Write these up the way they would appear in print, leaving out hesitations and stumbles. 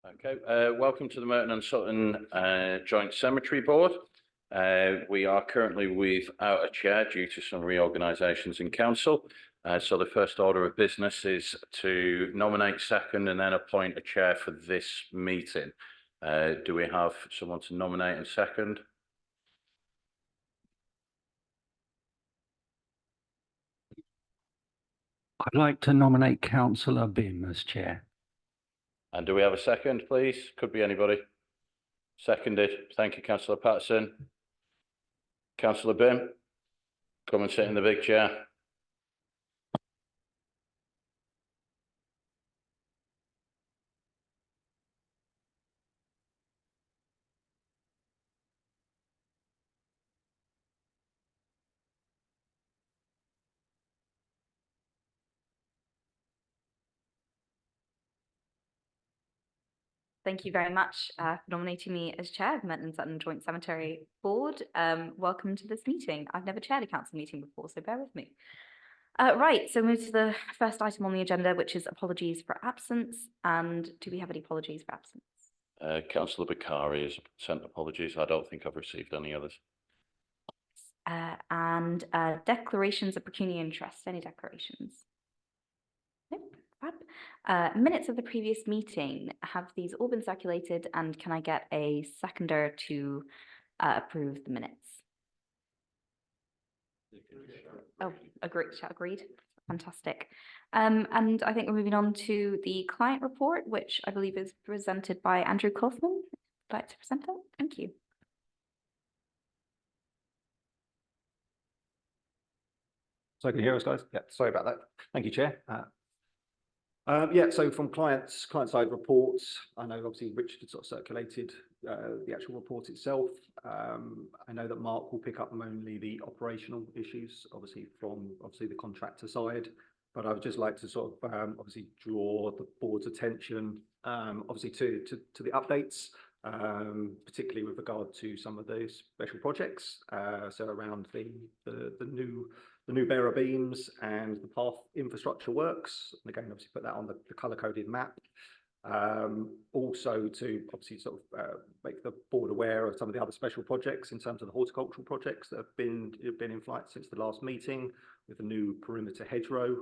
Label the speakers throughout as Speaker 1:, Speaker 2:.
Speaker 1: Okay, welcome to the Merton and Sutton Joint Cemetery Board. We are currently without a chair due to some reorganisations in council. So the first order of business is to nominate second and then appoint a chair for this meeting. Do we have someone to nominate and second?
Speaker 2: I'd like to nominate Councillor Bim as chair.
Speaker 1: And do we have a second, please? Could be anybody. Seconded. Thank you, Councillor Patterson. Councillor Bim, come and sit in the big chair.
Speaker 3: Thank you very much for nominating me as chair of Merton and Sutton Joint Cemetery Board. Welcome to this meeting. I've never chaired a council meeting before, so bear with me. Right, so move to the first item on the agenda, which is apologies for absence. And do we have any apologies for absence?
Speaker 1: Councillor Bakari has sent apologies. I don't think I've received any others.
Speaker 3: And declarations of pecuniary interest. Any declarations? Nope. Fab. Minutes of the previous meeting, have these all been circulated, and can I get a seconder to approve the minutes? Oh, agreed. Fantastic. And I think we're moving on to the client report, which I believe is presented by Andrew Kaufman. Would you like to present that? Thank you.
Speaker 4: So can you hear us, guys? Yeah, sorry about that. Thank you, Chair. So from client side reports, I know obviously Richard sort of circulated the actual report itself. I know that Mark will pick up mainly the operational issues, obviously from the contractor side. But I would just like to sort of obviously draw the board's attention obviously to the updates, particularly with regard to some of those special projects. So around the new bearer beams and the path infrastructure works. And again, obviously put that on the colour-coded map. Also to obviously sort of make the board aware of some of the other special projects in terms of the horticultural projects that have been in flight since the last meeting, with the new perimeter hedgerow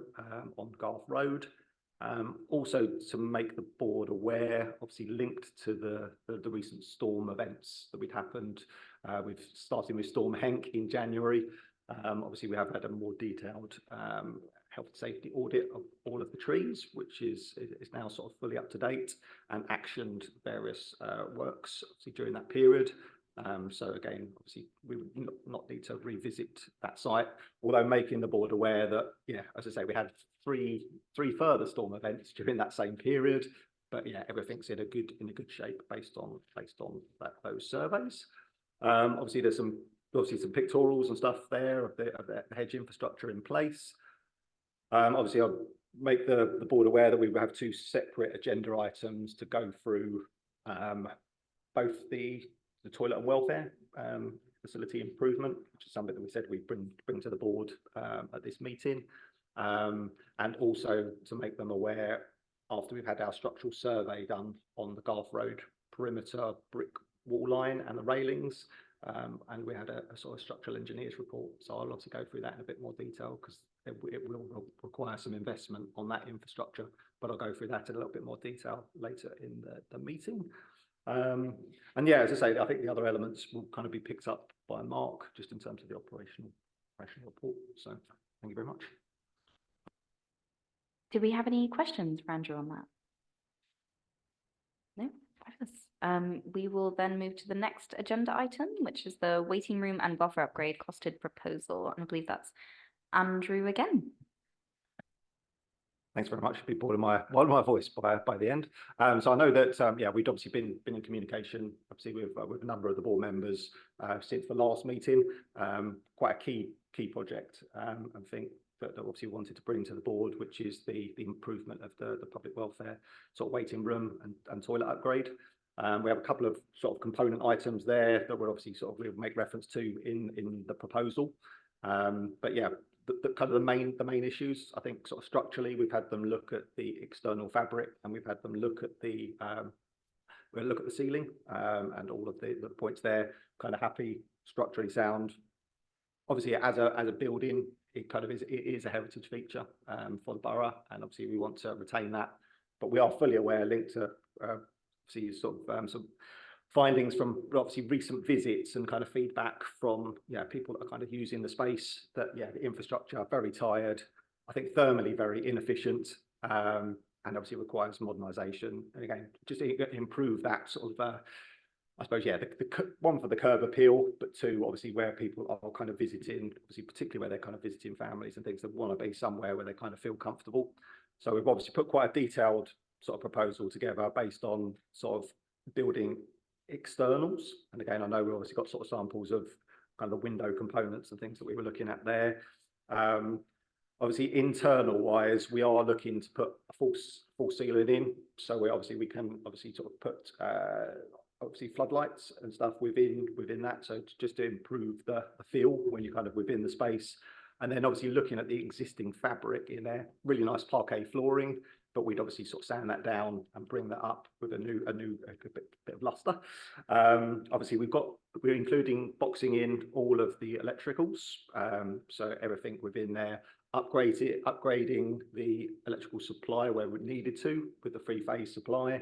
Speaker 4: on Garth Road. Also to make the board aware, obviously linked to the recent storm events that we'd happened. We've started with Storm Henk in January. Obviously, we have had a more detailed health and safety audit of all of the trees, which is now sort of fully up to date, and actioned various works obviously during that period. So again, obviously, we would not need to revisit that site, although making the board aware that, yeah, as I say, we had three further storm events during that same period. But yeah, everything's in a good shape based on those surveys. Obviously, there's some pictorials and stuff there of the hedge infrastructure in place. Obviously, I'll make the board aware that we will have two separate agenda items to go through, both the toilet and welfare facility improvement, which is something that we said we bring to the board at this meeting, and also to make them aware, after we've had our structural survey done on the Garth Road perimeter brick wall line and the railings. And we had a sort of structural engineers report, so I'll obviously go through that in a bit more detail, because it will require some investment on that infrastructure, but I'll go through that in a little bit more detail later in the meeting. And yeah, as I say, I think the other elements will kind of be picked up by Mark, just in terms of the operational report. So thank you very much.
Speaker 3: Do we have any questions for Andrew on that? No? Fabulous. We will then move to the next agenda item, which is the waiting room and welfare upgrade costed proposal. And I believe that's Andrew again.
Speaker 4: Thanks very much. Be bored of my voice by the end. So I know that yeah, we'd obviously been in communication obviously with a number of the board members since the last meeting. Quite a key project, I think, that obviously wanted to bring to the board, which is the improvement of the public welfare sort of waiting room and toilet upgrade. We have a couple of sort of component items there that we'll obviously we'll make reference to in the proposal. But yeah, the kind of the main issues, I think, sort of structurally, we've had them look at the external fabric, and we've had them look at the we'll look at the ceiling and all of the points there, kind of happy, structurally sound. Obviously, as a building, it kind of is a heritage feature for the borough, and obviously we want to retain that. But we are fully aware, linked to see sort of some findings from obviously recent visits and kind of feedback from people that are kind of using the space, that the infrastructure are very tired, I think thermally very inefficient, and obviously requires modernisation. And again, just to improve that sort of I suppose, the one for the curb appeal, but two, obviously where people are kind of visiting, obviously particularly where they're kind of visiting families and things, that want to be somewhere where they kind of feel comfortable. So we've obviously put quite a detailed sort of proposal together based on sort of building externals. And again, I know we've obviously got sort of samples of kind of the window components and things that we were looking at there. Obviously, internal wise, we are looking to put a full ceiling in. So we can obviously sort of put obviously floodlights and stuff within that, so just to improve the feel when you're kind of within the space. And then obviously looking at the existing fabric in there, really nice parquet flooring, but we'd obviously sort of sand that down and bring that up with a bit of luster. Obviously we're including boxing in all of the electricals, so everything within there, upgrading the electrical supply where we needed to with the 3-phase supply.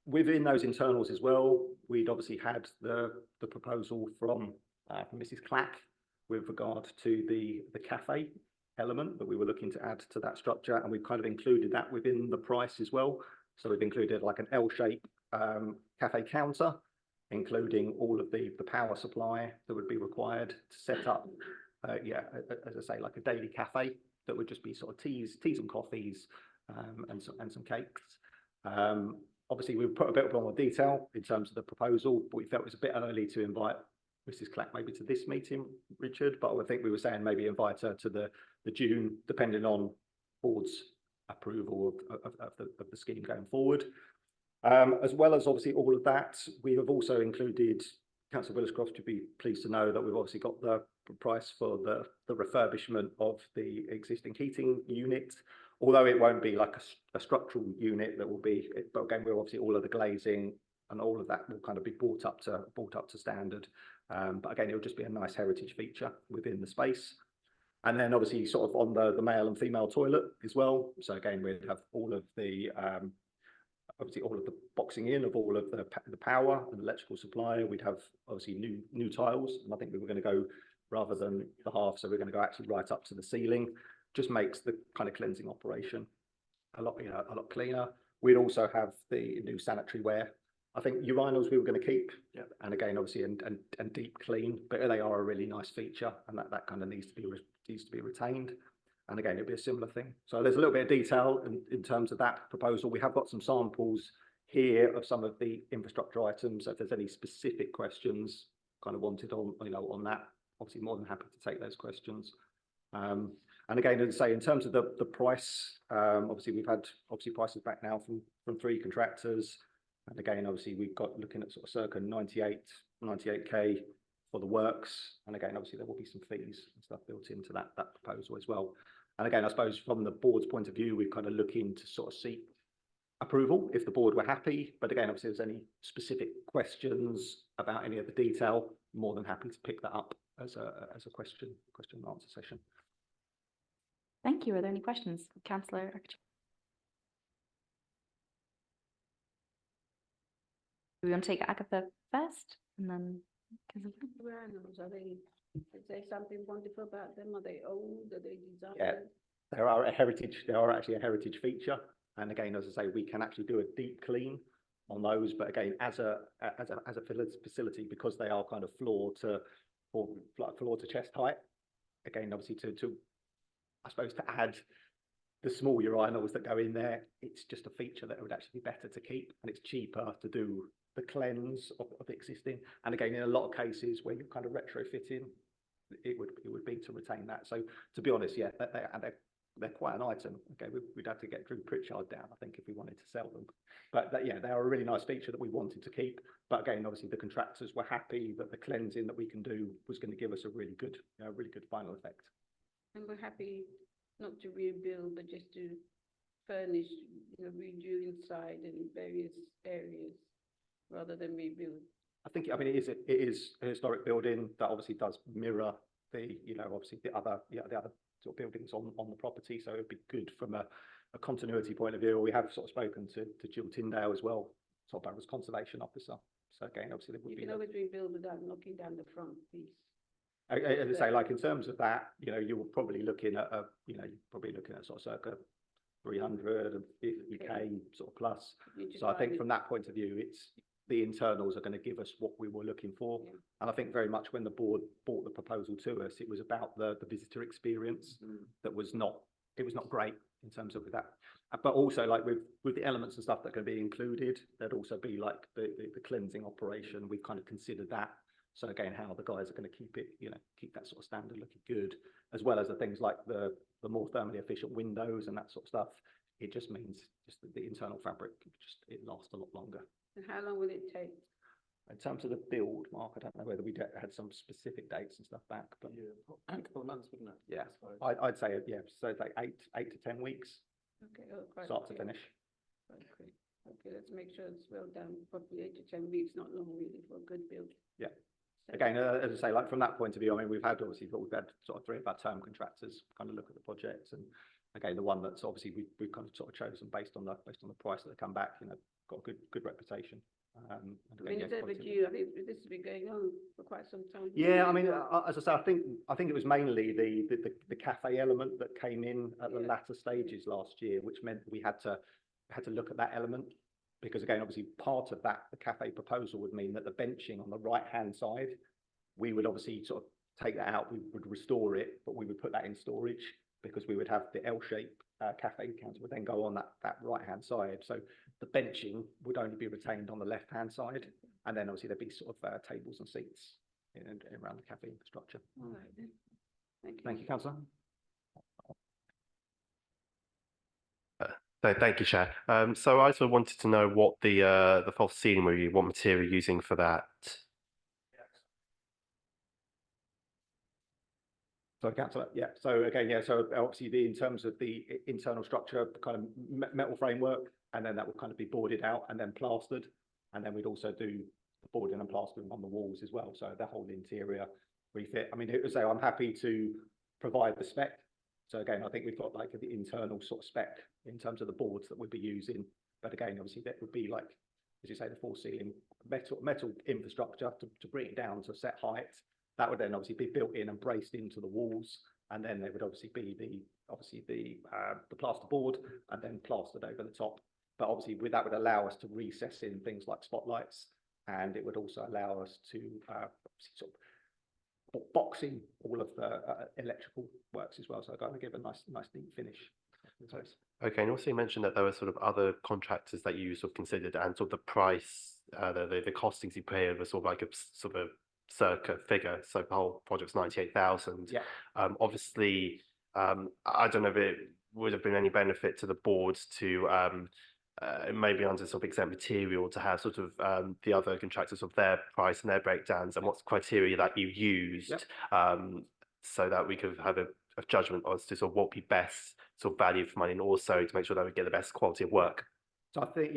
Speaker 4: Within those internals as well, we'd obviously had the proposal from Mrs. Clack with regard to the cafe element that we were looking to add to that structure, and we've kind of included that within the price as well. So we've included like an L-shape cafe counter, including all of the power supply that would be required to set up, as I say, like a daily cafe that would just be sort of teas and coffees, and some cakes. Obviously, we've put a bit more detail in terms of the proposal, but we felt it was a bit early to invite Mrs. Clack maybe to this meeting, Richard, but I think we were saying maybe invite her to the June, depending on board's approval of the scheme going forward. As well as obviously all of that, we have also included, Councillor Williscroft to be pleased to know that we've obviously got the price for the refurbishment of the existing heating unit, although it won't be like a structural unit that will be, but again, we're obviously all of the glazing and all of that will kind of be brought up to standard. But again, it'll just be a nice heritage feature within the space. And then obviously sort of on the male and female toilet as well. So again, we'd have all of the obviously all of the boxing in of all of the power and electrical supply. We'd have obviously new tiles, and I think we were going to go, rather than the half, so we're going to go actually right up to the ceiling. Just makes the kind of cleansing operation a lot cleaner. We'd also have the new sanitary ware. I think urinals we were going to keep, and again obviously and deep clean, but they are a really nice feature, and that kind of needs to be retained. And again, it'll be a similar thing. So there's a little bit of detail in terms of that proposal. We have got some samples here of some of the infrastructure items. So if there's any specific questions kind of wanted on on that, obviously more than happy to take those questions. And again, as I say, in terms of the price, obviously we've had prices back now from 3 contractors. And again, obviously we've got looking at sort of circa 98K for the works. And again, obviously there will be some fees and stuff built into that proposal as well. And again, I suppose from the board's point of view, we're kind of looking to sort of seek approval if the board were happy. But again, obviously, if there's any specific questions about any of the detail, more than happy to pick that up as a question and answer session.
Speaker 3: Thank you. Are there any questions, Councillor? Do we want to take Agatha first, and then?
Speaker 5: Are they? Is there something wonderful about them? Are they old? Are they designed?
Speaker 4: Yeah, they are actually a heritage feature. And again, as I say, we can actually do a deep clean on those. But again, as a facility, because they are kind of floor to chest height. Again, obviously to I suppose to add the small urinals that go in there, it's just a feature that would actually be better to keep, and it's cheaper to do the cleanse of existing. And again, in a lot of cases where you're kind of retrofitting, it would be to retain that. So to be honest, yeah, they're quite an item. Okay, we'd have to get Drew Pritchard down, I think, if we wanted to sell them. But yeah, they are a really nice feature that we wanted to keep. But again, obviously the contractors were happy that the cleansing that we can do was going to give us a really good final effect.
Speaker 5: And we're happy not to rebuild, but just to furnish, redo inside and in various areas rather than rebuild.
Speaker 4: I mean, it is a historic building that obviously does mirror the, obviously the other sort of buildings on the property. So it'd be good from a continuity point of view. We have sort of spoken to Jill Tyndale as well, sort of as conservation officer. So again, obviously there would
Speaker 5: You
Speaker 4: be.
Speaker 5: can always rebuild without knocking down the front piece.
Speaker 4: As I say, like in terms of that, you were probably looking at sort of circa 350K sort of plus. So I think from that point of view, it's the internals are going to give us what we were looking for.
Speaker 5: Yeah.
Speaker 4: And I think very much when the board brought the proposal to us, it was about the visitor experience that was not great in terms of that. But also like with the elements and stuff that can be included, there'd also be like the cleansing operation. We've kind of considered that. So again, how the guys are going to keep it, keep that sort of standard looking good, as well as the things like the more thermally efficient windows and that sort of stuff. It just means just the internal fabric, it lasts a lot longer.
Speaker 5: And how long will it take?
Speaker 4: In terms of the build, Mark, I don't know whether we had some specific dates and stuff back, but
Speaker 6: a couple of months, wouldn't it?
Speaker 4: yeah, I'd say so it's like 8 to 10 weeks,
Speaker 5: Okay, quite
Speaker 4: start to
Speaker 5: okay.
Speaker 4: finish.
Speaker 5: Okay, okay, let's make sure it's well done. Probably 8 to 10 weeks, not long really for a good build.
Speaker 4: Yeah.
Speaker 5: So-
Speaker 4: Again, as I say, like from that point of view, I mean, we've had sort of 3 of our term contractors kind of look at the projects, and again, the one that's obviously we've kind of sort of chosen based on the price that they come back, got a good reputation. And
Speaker 5: I mean, it's overdue. I think this has been going on for quite some time.
Speaker 4: Yeah, I mean, as I say, I think it was mainly the cafe element that came in at the latter stages last year, which meant we had to look at that element, because again, obviously part of that, the cafe proposal would mean that the benching on the right hand side, we would obviously sort of take that out, we would restore it, but we would put that in storage, because we would have the L-shape cafe counter would then go on that right hand side. So the benching would only be retained on the left hand side, and then obviously there'd be sort of tables and seats around the cafe infrastructure.
Speaker 5: All right then. Thank you.
Speaker 4: Thank you, Councillor.
Speaker 6: So thank you, Chair. So I also wanted to know what the false ceiling were, what material you're using for that.
Speaker 4: So Councillor, yeah. So again, yeah. So obviously, in terms of the internal structure, kind of metal framework, and then that would kind of be boarded out and then plastered, and then we'd also do the boarding and plastering on the walls as well. So the whole interior refit. I mean, I'm happy to provide the spec. So again, I think we've got like the internal sort of spec in terms of the boards that we'd be using. But again, obviously, that would be like, as you say, the false ceiling metal infrastructure to bring it down to set height. That would then obviously be built in and braced into the walls, and then there would obviously be the plasterboard and then plastered over the top. But obviously, that would allow us to recess in things like spotlights, and it would also allow us to sort of box in all of the electrical works as well. So kind of give a nice neat finish.
Speaker 6: Okay, and also you mentioned that there were sort of other contractors that you sort of considered, and sort of the price, the costings you paid was sort of like a sort of circa figure. So the whole project's 98,000.
Speaker 4: Yeah.
Speaker 6: Obviously, I don't know if it would have been any benefit to the board to maybe under sort of exempt material to have sort of the other contractors of their price and their breakdowns and what's criteria that you used, so that we could have a judgment as to sort of what would be best sort of value for money, and also to make sure that we get the best quality of work.
Speaker 4: So I think,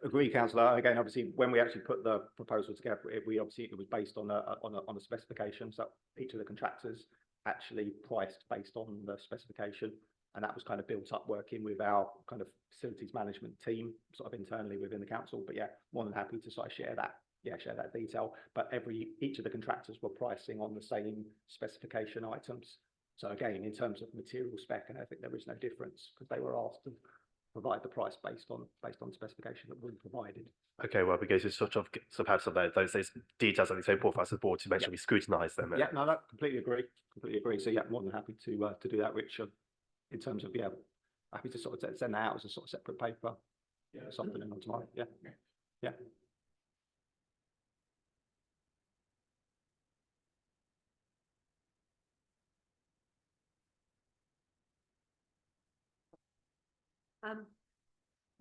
Speaker 4: agree, Councillor. Again, obviously, when we actually put the proposal together, it was based on a specification. So each of the contractors actually priced based on the specification, and that was kind of built up working with our kind of facilities management team, sort of internally within the council. But yeah, more than happy to sort of share that detail. But each of the contractors were pricing on the same specification items. So again, in terms of material spec, and I think there is no difference, because they were asked to provide the price based on the specification that we provided.
Speaker 6: Okay, well, because it's sort of have some of those details that we so important for us as a board to make sure we scrutinise them.
Speaker 4: Yeah, no, completely agree. So yeah, more than happy to do that, Rich. In terms of happy to sort of send that out as a sort of separate paper. Yeah, something in on tomorrow. Yeah.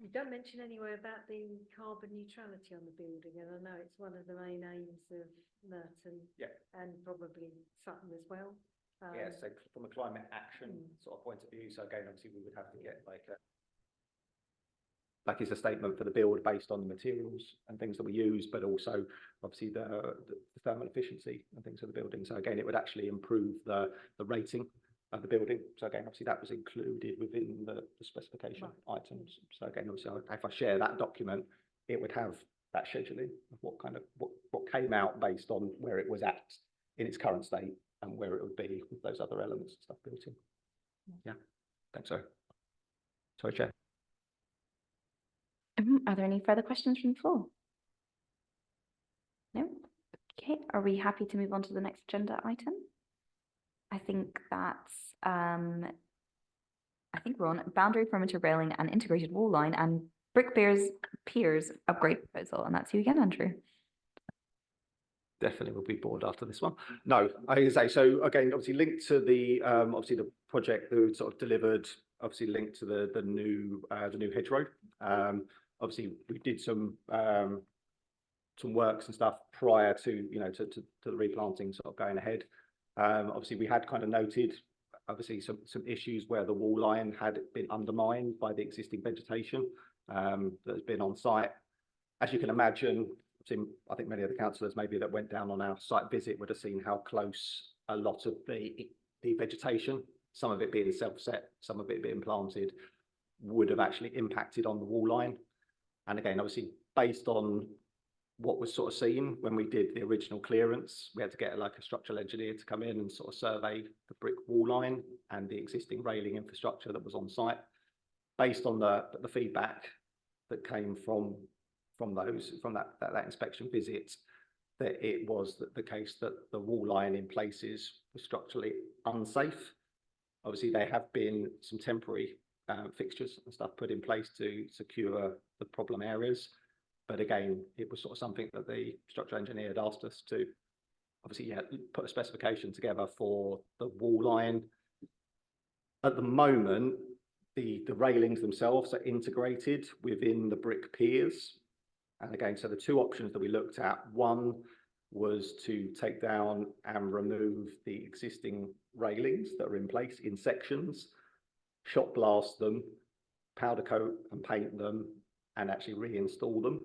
Speaker 7: You don't mention anywhere about the carbon neutrality on the building, and I know it's one of the main aims of Merton and probably Sutton as well.
Speaker 4: Yeah, so from a climate action sort of point of view, so again, obviously we would have to get like it's a statement for the build based on the materials and things that we use, but also obviously the thermal efficiency and things of the building. So again, it would actually improve the rating of the building. So again, obviously that was included within the specification items. So again, obviously if I share that document, it would have that scheduling of what came out based on where it was at in its current state and where it would be with those other elements and stuff built in. Yeah, thanks. Sorry, Chair.
Speaker 3: Are there any further questions from the floor? No? Okay, are we happy to move on to the next agenda item? I think that's, I think we're on boundary perimeter railing and integrated wall line and brick piers upgrade proposal, and that's you again, Andrew.
Speaker 4: Definitely will be bored after this one. No, I can say, so again, obviously linked to the, obviously the project that we sort of delivered, obviously linked to the new hedgerow. Obviously we did some works and stuff prior to, to the replanting sort of going ahead. Obviously we had kind of noted, obviously some issues where the wall line had been undermined by the existing vegetation that has been on site. As you can imagine, I think many of the councillors maybe that went down on our site visit would have seen how close a lot of the vegetation, some of it being self-set, some of it being planted, would have actually impacted on the wall line. And again, obviously based on what was sort of seen when we did the original clearance, we had to get like a structural engineer to come in and sort of survey the brick wall line and the existing railing infrastructure that was on site. Based on the feedback that came from that inspection visit, that it was the case that the wall line in places was structurally unsafe. Obviously there have been some temporary fixtures and stuff put in place to secure the problem areas, but again it was sort of something that the structural engineer had asked us to obviously put a specification together for the wall line. At the moment the railings themselves are integrated within the brick piers. And again, so the two options that we looked at, one was to take down and remove the existing railings that are in place in sections, shot blast them, powder coat and paint them, and actually reinstall them.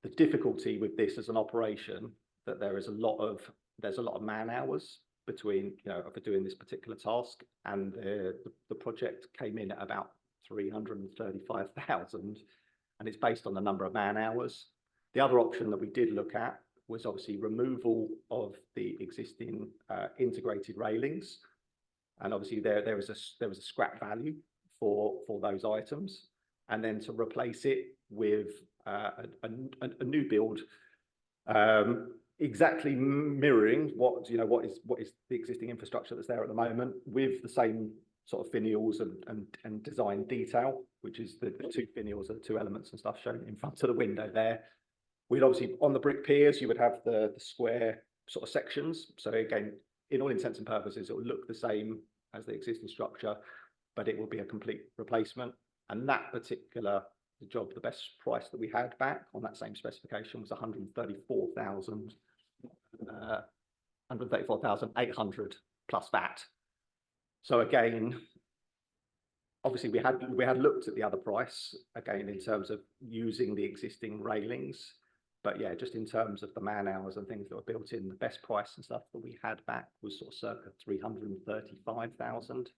Speaker 4: The difficulty with this as an operation, that there's a lot of man hours between, for doing this particular task, and the project came in at about 335,000. And it's based on the number of man hours. The other option that we did look at was obviously removal of the existing integrated railings, and obviously there was a scrap value for those items, and then to replace it with a new build, exactly mirroring what is the existing infrastructure that's there at the moment, with the same sort of finials and design detail, which is the two finials are the two elements and stuff shown in front of the window there. We'd obviously, on the brick piers, you would have the square sort of sections. So again, in all intents and purposes, it will look the same as the existing structure, but it will be a complete replacement. And that particular job, the best price that we had back on that same specification was 134,800 plus VAT. So again, obviously we had looked at the other price again in terms of using the existing railings, but yeah, just in terms of the man hours and things that were built in, the best price and stuff that we had back was sort of circa 335,000.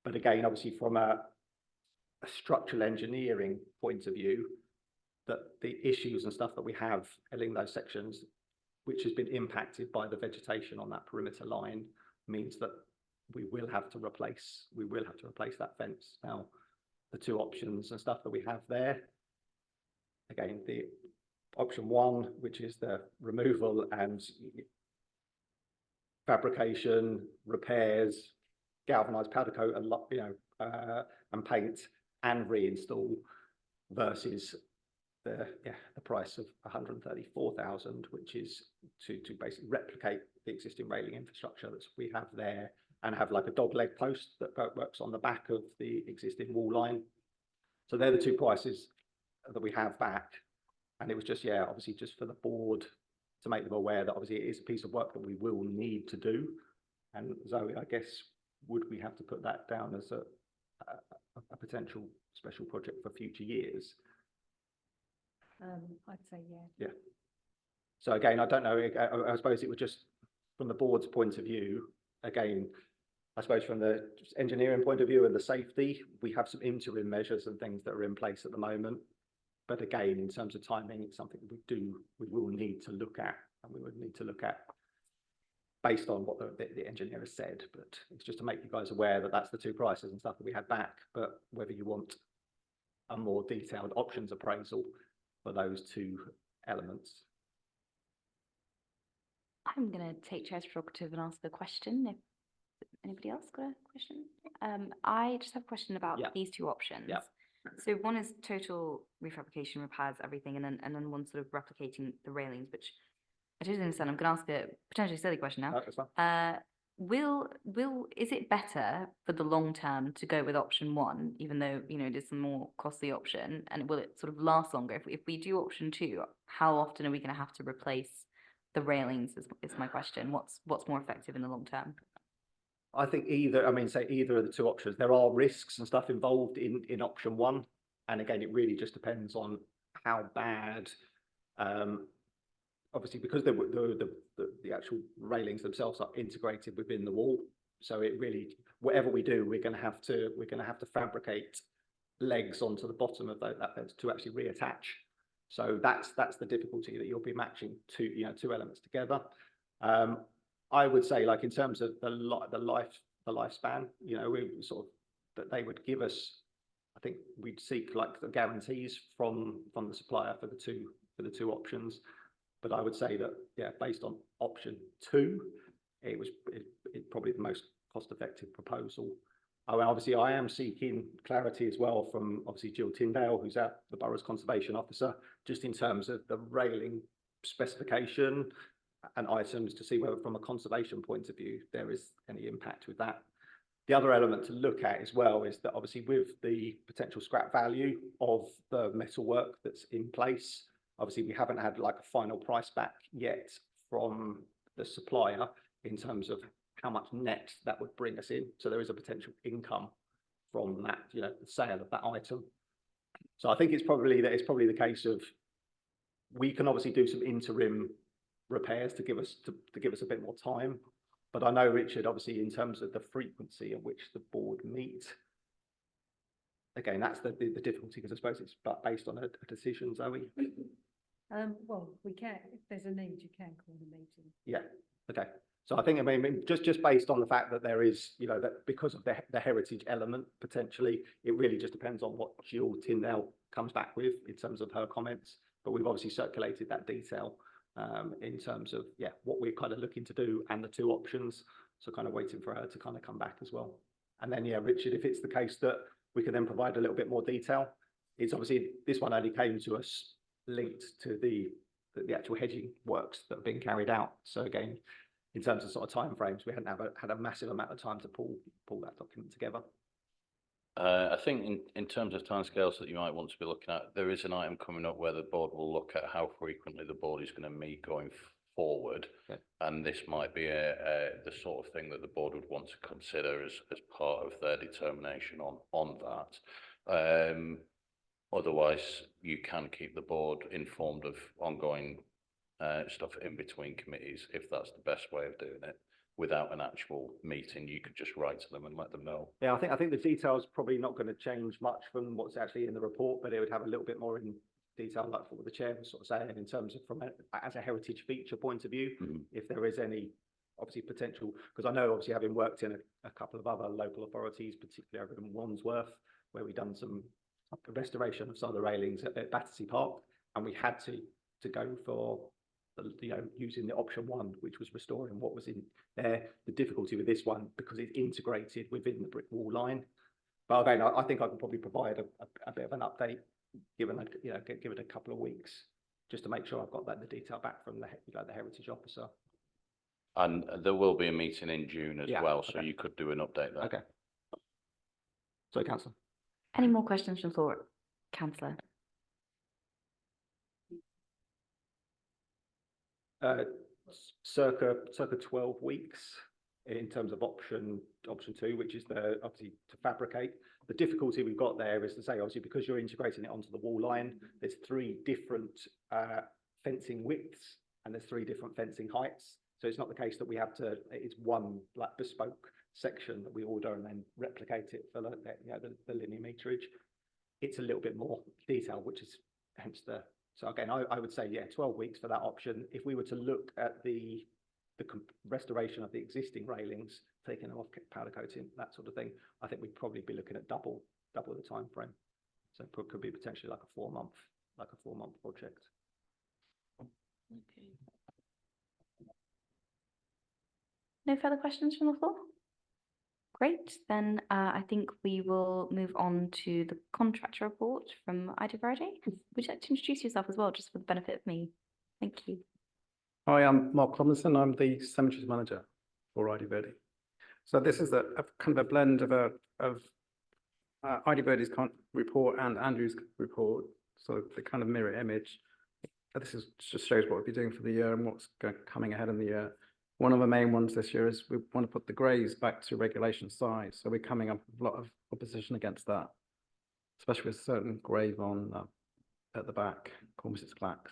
Speaker 4: But again, obviously from a structural engineering point of view, that the issues and stuff that we have along those sections, which has been impacted by the vegetation on that perimeter line, means that we will have to replace that fence. Now, the two options and stuff that we have there, again, the option one, which is the removal and fabrication, repairs, galvanized powder coat and and paint and reinstall, versus the price of 134,000, which is to basically replicate the existing railing infrastructure that we have there, and have like a dog leg post that works on the back of the existing wall line. So they're the two prices that we have back. And it was just, obviously just for the board to make them aware that obviously it is a piece of work that we will need to do. And Zoe, I guess, would we have to put that down as a potential special project for future years?
Speaker 7: I'd say, yeah.
Speaker 4: Yeah. So again, I don't know, I suppose it was just from the board's point of view, again, I suppose from the engineering point of view and the safety, we have some interim measures and things that are in place at the moment. But again, in terms of timing, it's something we will need to look at, and we would need to look at based on what the engineer has said. But it's just to make you guys aware that that's the two prices and stuff that we had back, but whether you want a more detailed options appraisal for those two elements.
Speaker 3: I'm going to take chair's prerogative and ask a question. If anybody else got a question? I just have a question about
Speaker 4: Yeah.
Speaker 3: these two options.
Speaker 4: Yeah.
Speaker 3: So one is total refabrication, repairs, everything, and then one sort of replicating the railings, which I totally understand. I'm going to ask a potentially silly question now.
Speaker 4: That's fine.
Speaker 3: Is it better for the long term to go with option one, even though, you know, it is a more costly option, and will it sort of last longer? If we do option two, how often are we going to have to replace the railings is my question. What's more effective in the long term?
Speaker 4: I think either of the two options. There are risks and stuff involved in option one. And again, it really just depends on how bad, obviously, because the actual railings themselves are integrated within the wall. So it really, whatever we do, we're going to have to fabricate legs onto the bottom of that to actually reattach. So that's the difficulty, that you'll be matching two elements together. I would say, like, in terms of the lifespan, you know, we sort of, that they would give us, I think we'd seek like the guarantees from the supplier for the two options. But I would say that, yeah, based on option two, it probably the most cost-effective proposal. Oh, and obviously, I am seeking clarity as well from obviously Jill Tyndale, who's the borough's conservation officer, just in terms of the railing specification and items, to see whether from a conservation point of view there is any impact with that. The other element to look at as well is that obviously with the potential scrap value of the metalwork that's in place, obviously we haven't had like a final price back yet from the supplier in terms of how much net that would bring us in. So there is a potential income from that, you know, the sale of that item. So I think it's probably the case of, we can obviously do some interim repairs to give us a bit more time. But I know, Richard, obviously in terms of the frequency at which the board meet, again, that's the difficulty, because I suppose it's based on a decision, Zoe.
Speaker 7: Well, we can, if there's a need, you can call the meeting.
Speaker 4: Yeah. Okay. So I think, I mean, just based on the fact that there is, you know, that because of the heritage element, potentially, it really just depends on what Jill Tyndale comes back with in terms of her comments. But we've obviously circulated that detail in terms of, yeah, what we're kind of looking to do and the two options. So kind of waiting for her to kind of come back as well. And then, yeah, Richard, if it's the case that we can then provide a little bit more detail, it's obviously, this one only came to us linked to the actual hedging works that have been carried out. So again, in terms of sort of timeframes, we hadn't had a massive amount of time to pull that document together.
Speaker 1: I think in terms of timescales that you might want to be looking at, there is an item coming up where the board will look at how frequently the board is going to meet going forward. Okay. And this might be the sort of thing that the board would want to consider as part of their determination on that. Otherwise, you can keep the board informed of ongoing stuff in between committees, if that's the best way of doing it. Without an actual meeting, you could just write to them and let them know.
Speaker 4: Yeah, I think the details probably not going to change much from what's actually in the report, but it would have a little bit more in detail, like what the chair was sort of saying, in terms of as a heritage feature point of view, if there is any obviously potential, because I know obviously having worked in a couple of other local authorities, particularly over in Wandsworth, where we've done some restoration of some of the railings at Battersea Park, and we had to go for using the option one, which was restoring what was in there. The difficulty with this one, because it's integrated within the brick wall line. But again, I think I can probably provide a bit of an update, given give it a couple of weeks, just to make sure I've got the detail back from the heritage officer.
Speaker 1: And there will be a meeting in June as well, so you could do an update there.
Speaker 4: Okay. So, Councillor.
Speaker 3: Any more questions from the floor, Councillor?
Speaker 4: Circa 12 weeks. in terms of option 2, which is obviously to fabricate. The difficulty we've got there is to say, obviously, because you're integrating it onto the wall line, there's 3 different fencing widths and there's 3 different fencing heights. So it's not the case that we have to, it's one like bespoke section that we order and then replicate it for the linear meterage. It's a little bit more detailed, which is hence so again, I would say, yeah, 12 weeks for that option. If we were to look at the restoration of the existing railings, taking them off, powder coating, that sort of thing, I think we'd probably be looking at double the time frame. So it could be potentially like a 4-month project.
Speaker 5: Okay.
Speaker 3: No further questions from the floor? Great, then I think we will move on to the contractor report from Ida Verde. Would you like to introduce yourself as well, just for the benefit of me? Thank you.
Speaker 8: Hi, I'm Mark Robinson. I'm the cemeteries manager for Ida Verde. So this is a kind of a blend of Ida Verde's report and Andrew's report. So the kind of mirror image. This just shows what we'll be doing for the year and what's coming ahead in the year. One of the main ones this year is we want to put the graves back to regulation size. So we're coming up with a lot of opposition against that, especially with a certain grave on at the back, called Mrs. Clacks.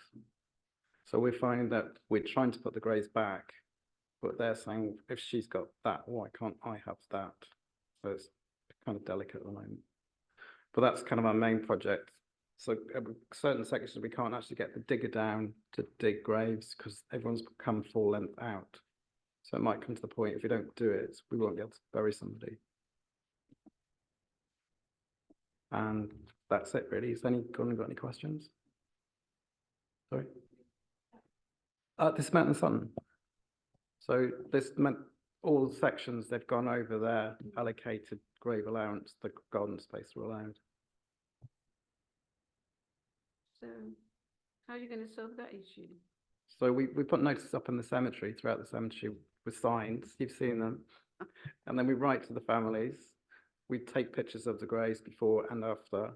Speaker 8: So we're finding that we're trying to put the graves back, but they're saying, if she's got that, why can't I have that? So it's kind of delicate at the moment. But that's kind of our main project. So certain sections we can't actually get the digger down to dig graves because everyone's come full length out. So it might come to the point, if we don't do it, we won't be able to bury somebody. And that's it really. Has anyone got any questions? Sorry? This is Merton Sutton. So this meant all the sections they've gone over their allocated grave allowance, the garden space were allowed.
Speaker 5: So how are you going to solve that issue?
Speaker 8: So we put notices up in the cemetery, throughout the cemetery, with signs. You've seen them. And then we write to the families. We take pictures of the graves before and after.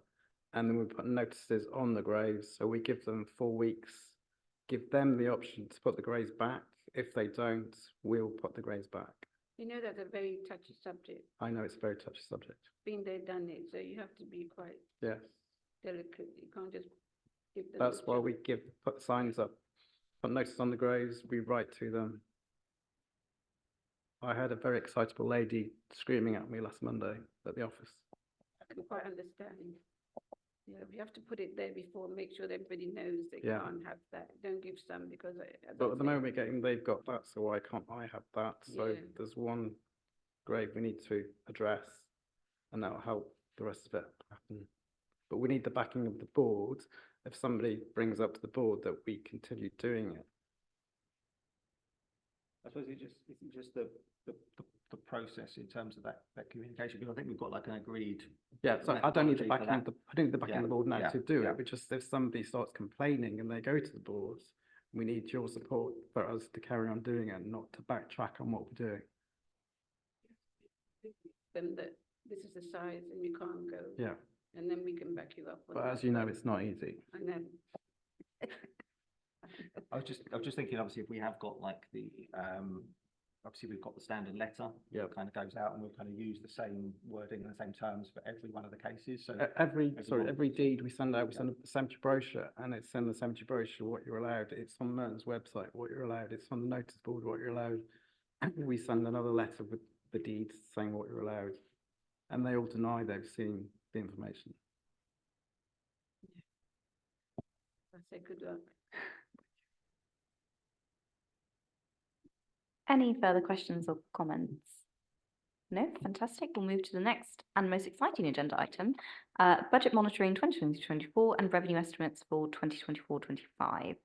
Speaker 8: And then we put notices on the graves. So we give them 4 weeks, give them the option to put the graves back. If they don't, we'll put the graves back.
Speaker 5: You know that's a very touchy subject.
Speaker 8: I know it's a very touchy subject.
Speaker 5: Been there, done it. So you have to be quite
Speaker 8: Yes.
Speaker 5: delicate. You can't just give them.
Speaker 8: That's
Speaker 5: the
Speaker 8: why
Speaker 5: job.
Speaker 8: we put signs up, put notices on the graves, we write to them. I had a very excitable lady screaming at me last Monday at the office.
Speaker 5: I can quite understand. Yeah, you have to put it there before, make sure that everybody knows they
Speaker 8: Yeah.
Speaker 5: can't have that. Don't give some because.
Speaker 8: But at the moment we're getting, they've got that, so why can't I have that? So
Speaker 5: Yeah.
Speaker 8: there's one grave we need to address, and that'll help the rest of it happen. But we need the backing of the board. If somebody brings up to the board that we continue doing it.
Speaker 4: I suppose it's just the process in terms of that communication, because I think we've got like an agreed.
Speaker 8: Yeah, so I don't need the
Speaker 4: methodology for
Speaker 8: backing
Speaker 4: that.
Speaker 8: of I don't need the backing of the board now
Speaker 4: Yeah,
Speaker 8: to do
Speaker 4: yeah.
Speaker 8: it. But just if somebody starts complaining and they go to the boards, we need your support for us to carry on doing it, not to backtrack on what we're doing.
Speaker 5: Them that this is the size and you can't go.
Speaker 8: Yeah,
Speaker 5: And then we can back you up. on
Speaker 8: but
Speaker 5: that.
Speaker 8: as you know, it's not easy.
Speaker 5: I know.
Speaker 4: I was just thinking, obviously, if we have got like the, obviously we've got the standard letter.
Speaker 8: Yeah.
Speaker 4: That kind of goes out and we'll kind of use the same wording and the same terms for every one of the cases, so.
Speaker 8: Every deed we send out, we send a cemetery brochure, and it's in the cemetery brochure what you're allowed. It's on Merton's website what you're allowed. It's on the notice board what you're allowed. We send another letter with the deeds saying what you're allowed, and they all deny they've seen the information.
Speaker 5: I say good luck.
Speaker 3: Any further questions or comments? No, fantastic. We'll move to the next and most exciting agenda item, budget monitoring 2020-24 and revenue estimates for 2024-25.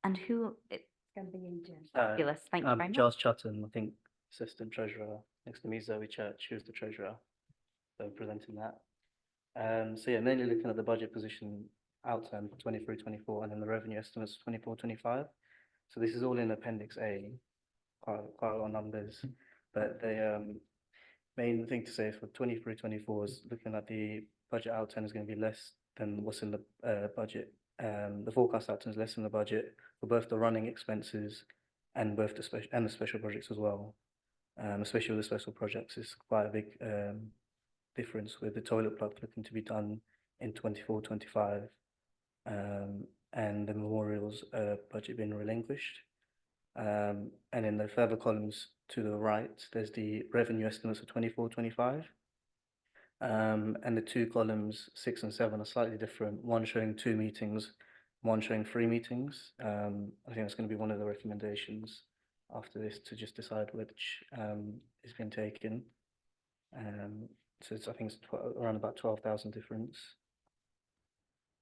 Speaker 3: And who, it's going to be you, Jim. Fabulous, thank you very much.
Speaker 9: Giles Sutton, I think, Assistant Treasurer. Next to me is Zoe Church, who's the Treasurer. So presenting that. So yeah, mainly looking at the budget position outturn for 23-24 and then the revenue estimates for 24-25. So this is all in Appendix A, quite a lot of numbers. But the main thing to say for 23-24 is looking at the budget outturn is going to be less than what's in the budget. The forecast outturn is less than the budget for both the running expenses and both the special projects as well. Especially with the special projects, is quite a big difference with the toilet block looking to be done in 24-25, and the memorials budget being relinquished. And in the further columns to the right, there's the revenue estimates for 24-25. And the two columns, 6 and 7, are slightly different. One showing 2 meetings, one showing 3 meetings. I think that's going to be one of the recommendations after this, to just decide which is being taken. So I think it's around about 12,000 difference.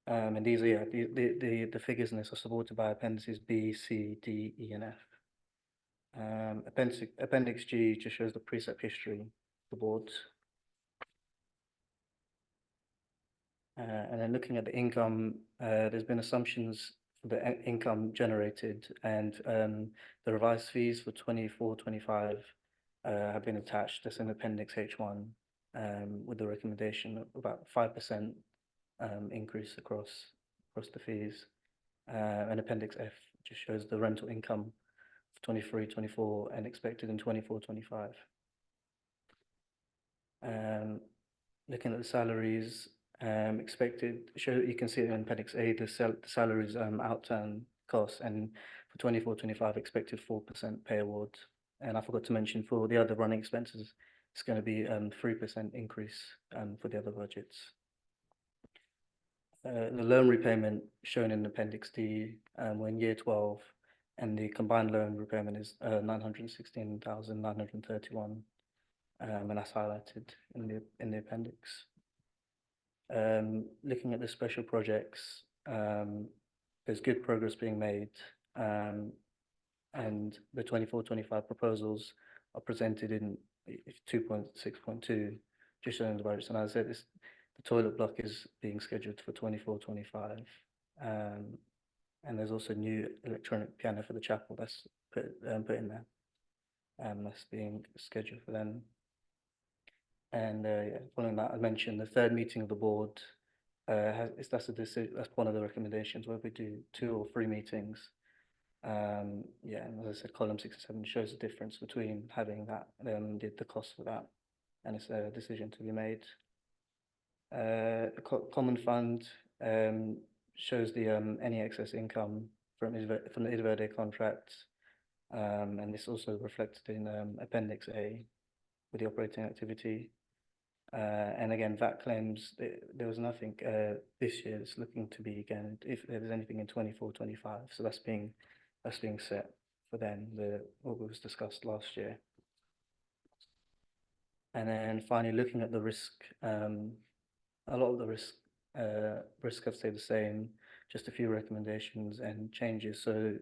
Speaker 9: And these are, yeah, the figures in this are supported by appendices B, C, D, E, and F. Appendix G just shows the precept history of the boards. And then looking at the income, there's been assumptions for the income generated, and the revised fees for 24-25 have been attached. That's in Appendix H1, with the recommendation of about 5% increase across the fees. And Appendix F just shows the rental income for 23-24 and expected in 24-25. Looking at the salaries, expected, you can see it in Appendix A, the salaries outturn costs, and for 24-25 expected 4% pay award. And I forgot to mention, for the other running expenses, it's going to be 3% increase for the other budgets. The loan repayment shown in Appendix D, we're in year 12, and the combined loan repayment is 916,931, and that's highlighted in the appendix. Looking at the special projects, there's good progress being made, and the 24-25 proposals are presented in 2.6.2, just showing the budgets. And as I said, the toilet block is being scheduled for 24-25, and there's also new electronic piano for the chapel that's put in there, that's being scheduled for then. And yeah, following that, I mentioned the third meeting of the board. That's one of the recommendations, where we do 2 or 3 meetings. Yeah, and as I said, column 6 and 7 shows the difference between having that and the cost for that, and it's a decision to be made. The common fund shows the any excess income from the Idverde contract, and this also reflected in Appendix A with the operating activity. And again, VAT claims, there was nothing this year. It's looking to be, again, if there's anything in 24-25, so that's being set for then, what was discussed last year. And then finally, looking at the risk, a lot of the risk have stayed the same, just a few recommendations and changes. So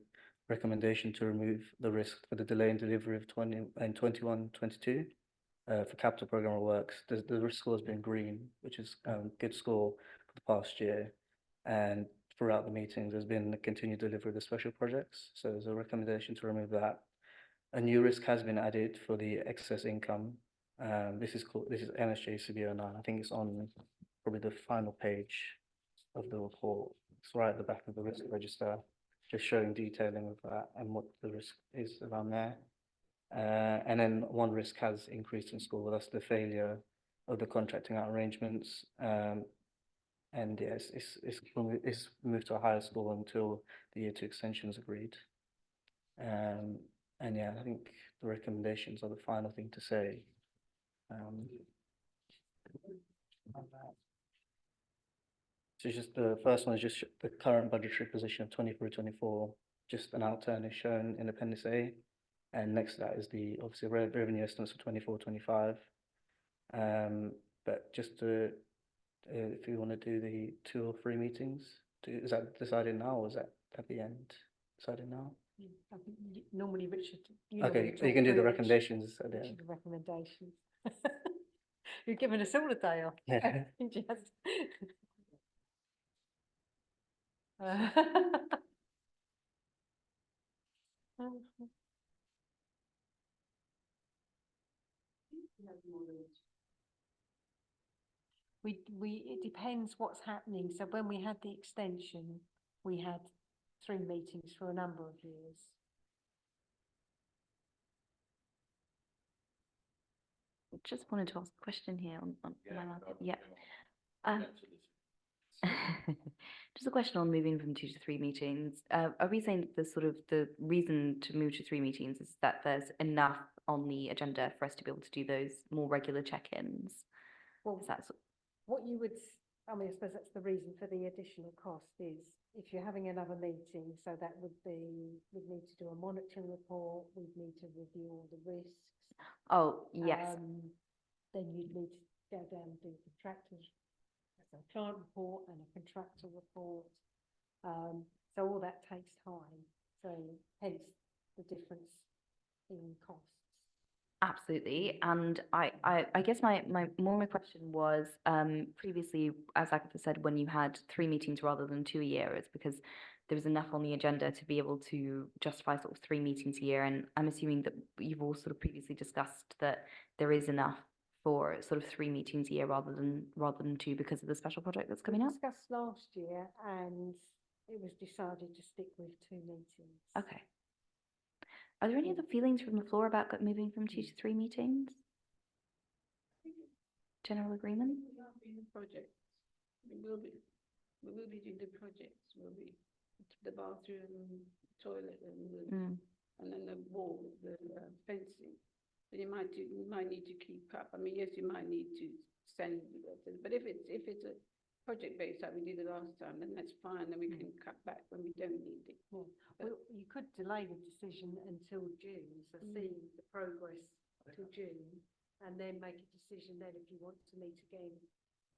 Speaker 9: recommendation to remove the risk for the delay in delivery of 21-22. For capital program works, the risk score has been green, which is a good score for the past year. And throughout the meetings, there's been a continued delivery of the special projects. So there's a recommendation to remove that. A new risk has been added for the excess income. This is NSJ CB09. I think it's on probably the final page of the report. It's right at the back of the risk register, just showing detailing of that and what the risk is around there. And then one risk has increased in school. That's the failure of the contracting out arrangements. And yes, it's moved to a higher school until the year 2 extension is agreed. And yeah, I think the recommendations are the final thing to say. So just the first one is just the current budgetary position of 23-24. Just an outturn is shown in Appendix A. And next to that is the obviously revenue estimates for 24-25. But just to, if you want to do the 2 or 3 meetings, is that decided now, or is that at the end decided now?
Speaker 7: I think normally Richard.
Speaker 9: Okay, so you can do the recommendations at the
Speaker 7: Richard,
Speaker 9: end.
Speaker 7: the recommendations. You're giving us all a day off.
Speaker 9: Yeah.
Speaker 7: Just. It depends what's happening. So when we had the extension, we had 3 meetings for a number of years.
Speaker 3: just wanted to ask a question here on my market. Yeah. Just a question on moving from 2 to 3 meetings. Are we saying that the sort of the reason to move to 3 meetings is that there's enough on the agenda for us to be able to do those more regular check-ins?
Speaker 7: Well,
Speaker 3: Is that
Speaker 7: what you would, I mean, I suppose that's the reason for the additional cost is if you're having another meeting, so that would be, we'd need to do a monitoring report, we'd need to review all the risks.
Speaker 3: Oh, yes.
Speaker 7: Then you'd need to go down and do contractors, a client report and a contractor report. So all that takes time. So hence the difference in costs.
Speaker 3: Absolutely. And I guess my question was, previously, as Agatha said, when you had 3 meetings rather than 2 a year, it's because there was enough on the agenda to be able to justify sort of 3 meetings a year. And I'm assuming that you've all sort of previously discussed that there is enough for sort of 3 meetings a year rather than 2 because of the special project that's coming
Speaker 7: We
Speaker 3: up.
Speaker 7: discussed last year and it was decided to stick with 2 meetings.
Speaker 3: Okay. Are there any other feelings from the floor about moving from 2 to 3 meetings? General agreement?
Speaker 5: We are doing the projects. We will be doing the projects. We'll be the bathroom, toilet, and then the wall, the fencing. So you might need to keep up. I mean, yes, you might need to send, but if it's a project based like we did the last time, then that's fine. Then we can cut back when we don't need it.
Speaker 7: Well, you could delay the decision until June, so see the progress till June, and then make a decision then if you want to meet again.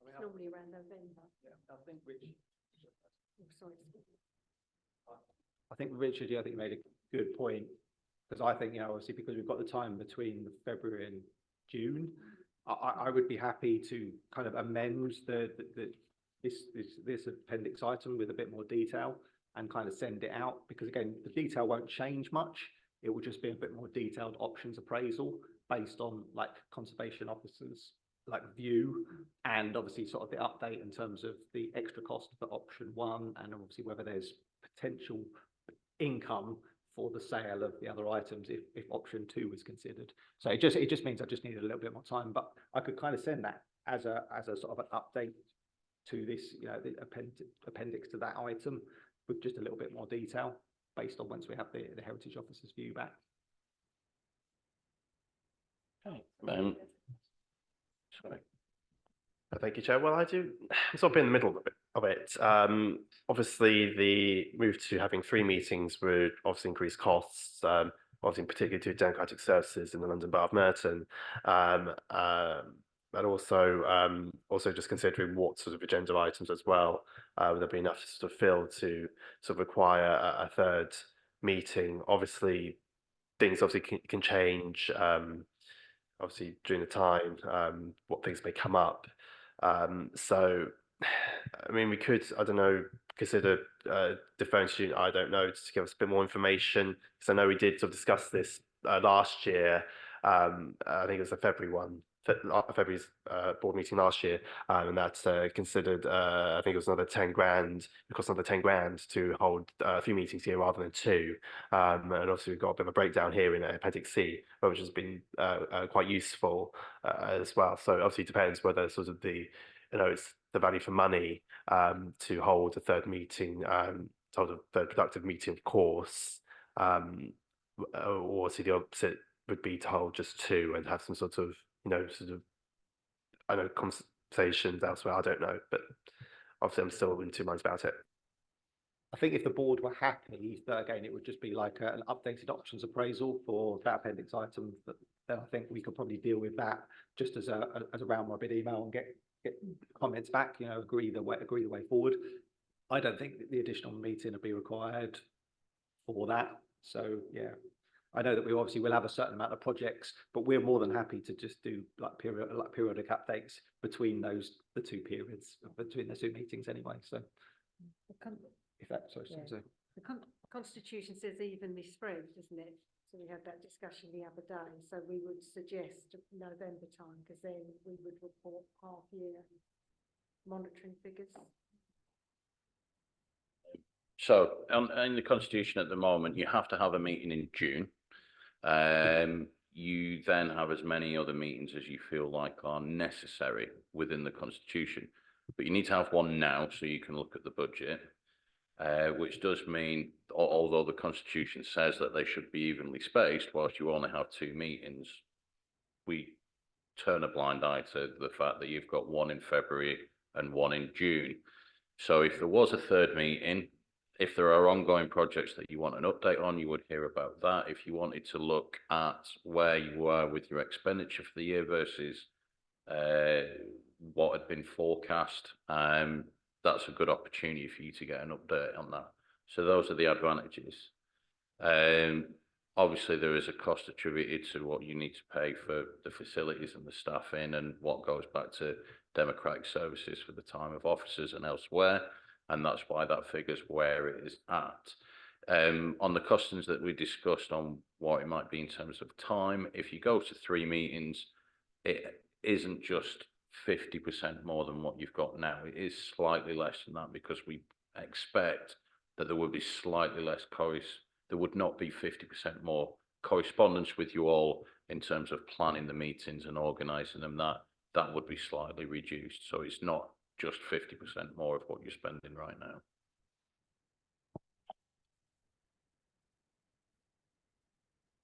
Speaker 7: It's normally around November.
Speaker 4: Yeah, I think Richard.
Speaker 7: Oh, sorry.
Speaker 4: I think Richard, yeah, I think you made a good point because I think, obviously because we've got the time between February and June, I would be happy to kind of amend this appendix item with a bit more detail and kind of send it out because again, the detail won't change much. It will just be a bit more detailed options appraisal based on like conservation officers like view and obviously sort of the update in terms of the extra cost for option 1 and obviously whether there's potential income for the sale of the other items if option 2 was considered. So it just means I just needed a little bit more time, but I could kind of send that as a sort of an update to this, the appendix to that item with just a little bit more detail based on once we have the heritage officer's view back.
Speaker 1: Sorry.
Speaker 6: Thank you, Chair. Well, I'm sort of in the middle of it. Obviously, the move to having 3 meetings would obviously increase costs, obviously particularly to democratic services in the London Borough of Merton. But also just considering what sort of agenda items as well, would there be enough to sort of fill to sort of require a 3rd meeting? Obviously, things obviously can change, obviously during the time, what things may come up. So, I mean, we could, I don't know, consider deferring to, I don't know, just to give us a bit more information, because I know we did sort of discuss this last year. I think it was the February's board meeting last year, and that's considered, I think it was another 10 grand, it cost another 10 grand to hold a few meetings here rather than 2. And obviously we've got a bit of a breakdown here in Appendix C, which has been quite useful as well. So obviously it depends whether sort of it's the value for money to hold a 3rd meeting, to hold a 3rd productive meeting, of course, or see the opposite would be to hold just 2 and have some sort of I know conversations elsewhere, I don't know, but obviously I'm still in 2 minds about it.
Speaker 4: I think if the board were happy, that again, it would just be like an updated options appraisal for that appendix item, but then I think we could probably deal with that just as a round robin email and get comments back, agree the way forward. I don't think that the additional meeting would be required for that. So yeah, I know that we obviously will have a certain amount of projects, but we're more than happy to just do periodic updates between the 2 periods, between the 2 meetings anyway. So if that, sorry,
Speaker 7: yeah. The Constitution says evenly spread, doesn't it? So we had that discussion the other day. So we would suggest November time because then we would report half-year monitoring figures.
Speaker 1: So in the Constitution at the moment, you have to have a meeting in June. you then have as many other meetings as you feel like are necessary within the constitution. But you need to have one now so you can look at the budget, which does mean, although the constitution says that they should be evenly spaced, whilst you only have 2 meetings, we turn a blind eye to the fact that you've got one in February and one in June. So if there was a third meeting, if there are ongoing projects that you want an update on, you would hear about that. If you wanted to look at where you are with your expenditure for the year versus what had been forecast, that's a good opportunity for you to get an update on that. So those are the advantages. Obviously, there is a cost attributed to what you need to pay for the facilities and the staffing and what goes back to democratic services for the time of officers and elsewhere. And that's why that figure's where it is at. On the costings that we discussed on what it might be in terms of time, if you go to 3 meetings, it isn't just 50% more than what you've got now. It is slightly less than that because we expect that there would be slightly less there would not be 50% more correspondence with you all in terms of planning the meetings and organising them. That would be slightly reduced. So it's not just 50% more of what you're spending right now.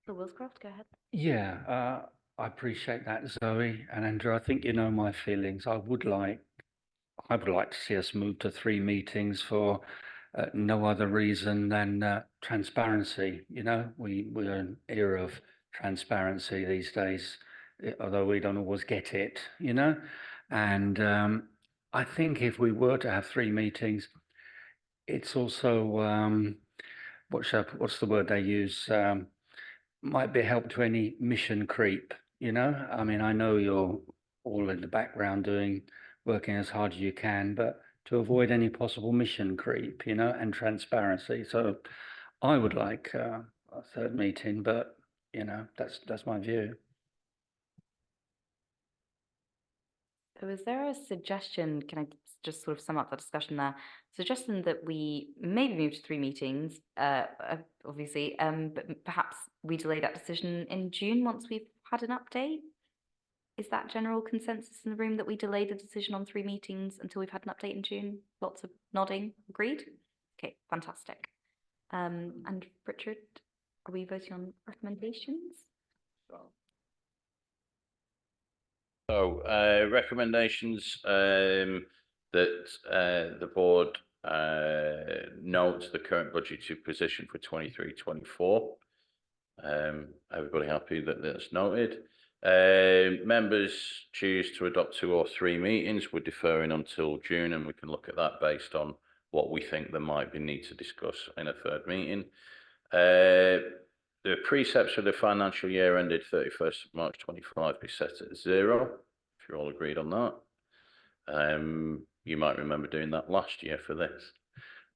Speaker 3: Phil Willscroft, go ahead.
Speaker 2: Yeah, I appreciate that, Zoe and Andrew. I think you know my feelings. I would like to see us move to 3 meetings for no other reason than transparency. You know, we're in an era of transparency these days, although we don't always get it, you know. And I think if we were to have 3 meetings, it's also what's the word they use? Might be a help to any mission creep, you know. I mean, I know you're all in the background working as hard as you can, but to avoid any possible mission creep, you know, and transparency. So I would like a 3rd meeting, but you know, that's my view.
Speaker 3: So is there a suggestion, can I just sort of sum up that discussion there? Suggestion that we maybe move to 3 meetings, obviously, but perhaps we delay that decision in June once we've had an update? Is that general consensus in the room that we delay the decision on 3 meetings until we've had an update in June? Lots of nodding, agreed? Okay, fantastic. And Richard, are we voting on recommendations?
Speaker 1: So recommendations that the board notes the current budgeted position for 23-24. Everybody happy that that's noted? Members choose to adopt 2 or 3 meetings. We're deferring until June, and we can look at that based on what we think there might be need to discuss in a 3rd meeting. The precepts for the financial year ended 31st of March 25 be set at 0, if you're all agreed on that. You might remember doing that last year for this.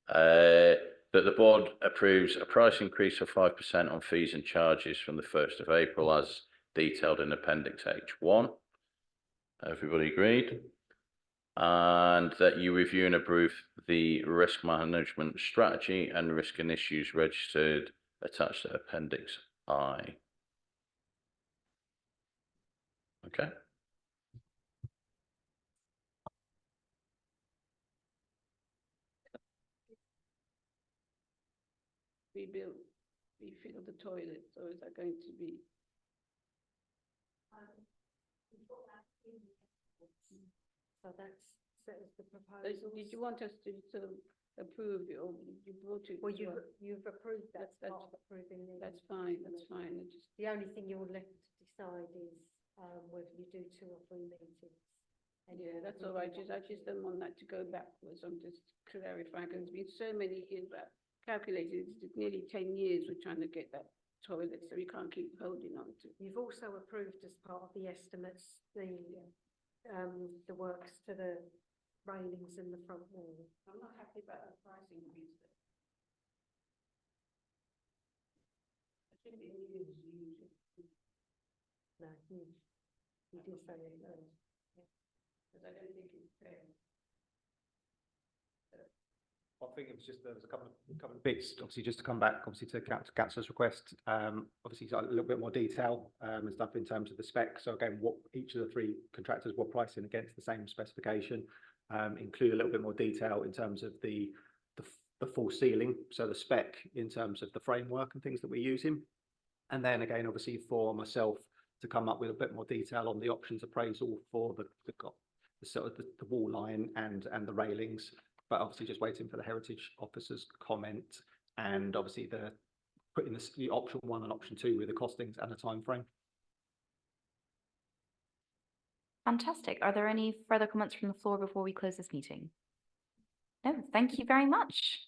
Speaker 1: That the board approves a price increase of 5% on fees and charges from the 1st of April as detailed in Appendix H1. Everybody agreed? And that you review and approve the risk management strategy and risk and issues registered attached to Appendix I. Okay.
Speaker 5: Refill the toilets, or is that going to be?
Speaker 7: So that's the proposal.
Speaker 5: Did you want us to sort of approve it, or you brought it?
Speaker 7: Well, you've approved that,
Speaker 5: That's
Speaker 7: part of approving the.
Speaker 5: That's fine, that's fine.
Speaker 7: The only thing you're left to decide is whether you do 2 or 3 meetings.
Speaker 5: Yeah, that's all right. I just don't want that to go backwards. I'm just clarifying, because it's been so many years, but calculated, it's nearly 10 years we're trying to get that toilet, so we can't keep holding on to.
Speaker 7: You've also approved as part of the estimates, the works to the railings in the front wall.
Speaker 5: I'm not happy about the pricing increase. I think it is usual.
Speaker 7: No, you did say it.
Speaker 5: Because I don't think it's fair.
Speaker 4: I think it was just, there was a couple of bits, obviously, just to come back, obviously, to councillor's request. Obviously, a little bit more detail and stuff in terms of the spec. So again, what each of the three contractors were pricing against the same specification. Include a little bit more detail in terms of the full ceiling, so the spec in terms of the framework and things that we're using. And then again, obviously, for myself to come up with a bit more detail on the options appraisal for the sort of the wall line and the railings. But obviously just waiting for the heritage officer's comment and obviously putting the option 1 and option 2 with the costings and the time frame.
Speaker 3: Fantastic. Are there any further comments from the floor before we close this meeting? No, thank you very much.